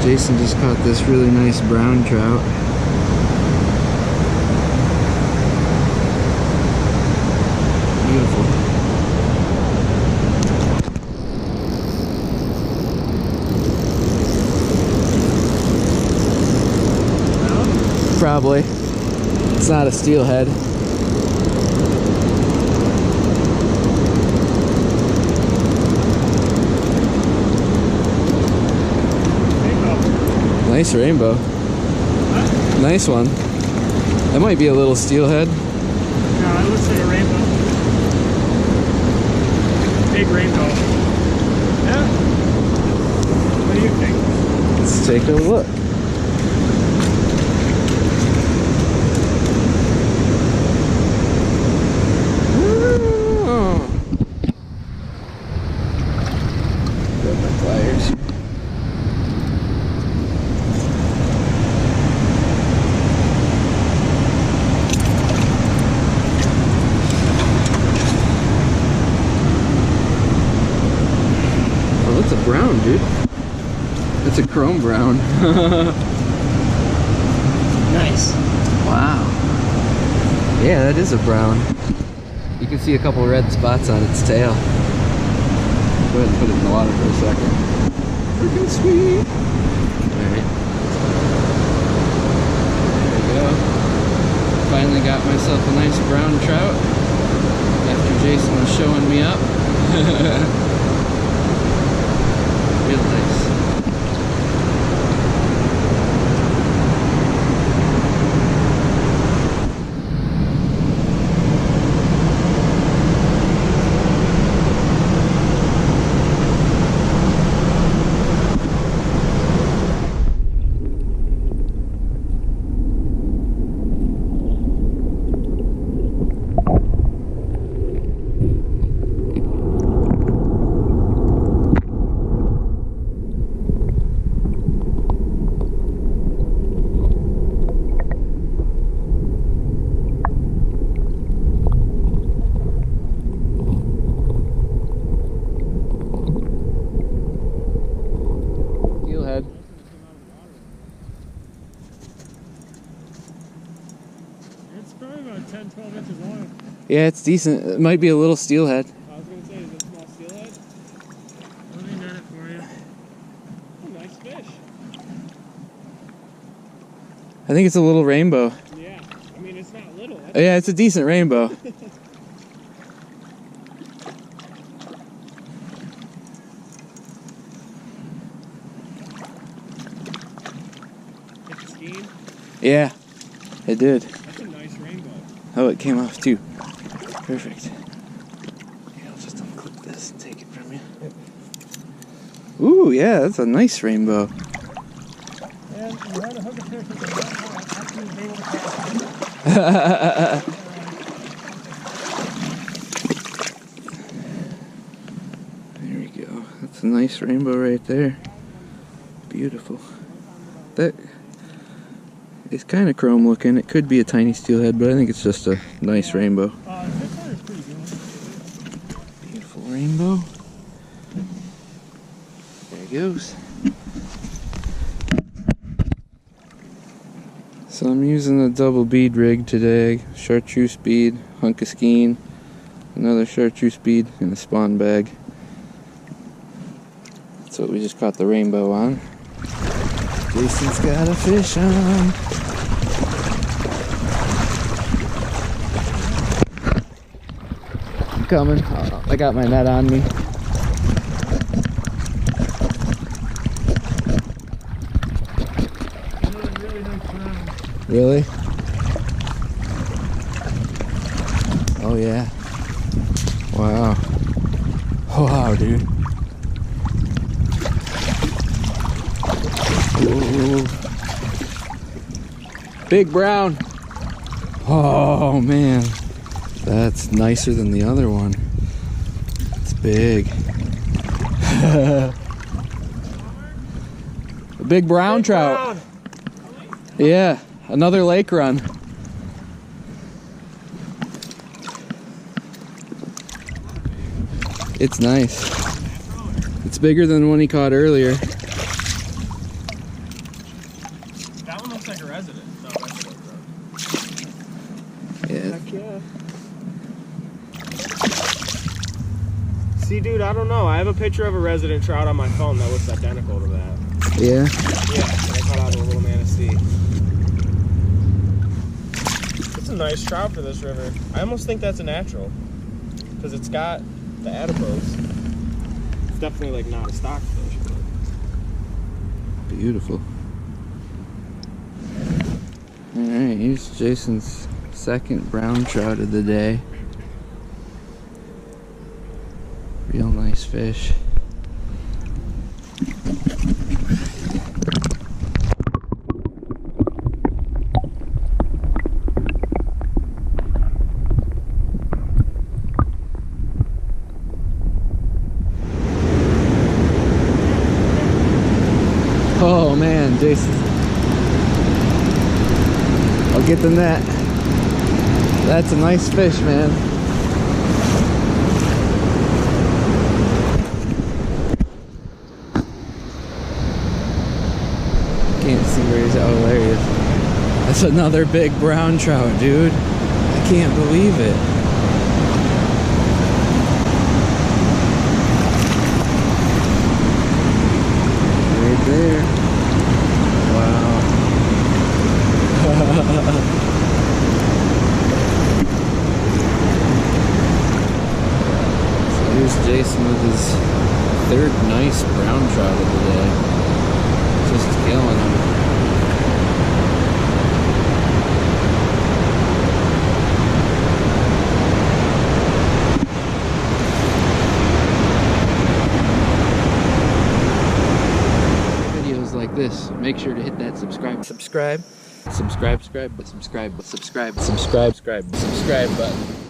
Jason just caught this really nice brown trout. Beautiful. Probably. It's not a steelhead. Nice rainbow. Huh? Nice one. That might be a little steelhead. No, it looks like a rainbow. Big rainbow. Yeah. What do you think? Let's take a look. Grab my pliers. Oh, that's a brown, dude. That's a chrome brown. Nice. Wow. Yeah, that is a brown. You can see a couple red spots on its tail. Go ahead and put it in the water for a second. Freaking sweet. Alright. There we go. Finally got myself a nice brown trout after Jason was showing me up. Real nice. It's probably about 10, 12 inches long. Yeah, it's decent. It might be a little steelhead. I was going to say, is it a small steelhead? Let me net it for you. Oh, nice fish. I think it's a little rainbow. Yeah, I mean, it's not little. Oh, yeah, it's a decent rainbow. Hit the skein? Yeah, it did. That's a nice rainbow. Oh, it came off too. Perfect. Yeah, I'll just unclip this and take it from you. Ooh, yeah, that's a nice rainbow. And you had to hook a fish with a net after you were able to cast it. There we go. That's a nice rainbow right there. Beautiful. That is kind of chrome looking. It could be a tiny steelhead, but I think it's just a nice rainbow. This one is pretty good. Beautiful rainbow. There it goes. So I'm using a double bead rig today. Chartreuse bead, hunk of skein, another chartreuse bead, and a spawn bag. That's what we just caught the rainbow on. Jason's got a fish on. I'm coming. I got my net on me. Really? Oh yeah. Wow. Wow, dude. Ooh. Big brown. Oh man. That's nicer than the other one. It's big. A big brown trout. Yeah. Another lake run. It's nice. It's bigger than the one he caught earlier. Heck yeah. See, dude, I don't know. I have a picture of a resident trout on my phone that looks identical to that. Yeah? Yeah, I caught out of a little Manistee. It's a nice trout for this river. I almost think that's a natural. Because it's got the adipose. It's definitely like not a stock fish. But... Beautiful. Alright, here's Jason's second brown trout of the day. Real nice fish. Oh man, Jason. I'll get the net. That's a nice fish, man. Can't see where he's at. Oh, there he is. That's another big brown trout, dude. I can't believe it. Right there. Wow. So here's Jason with his third nice brown trout of the day. Just killing him. Videos like this, make sure to hit that subscribe button.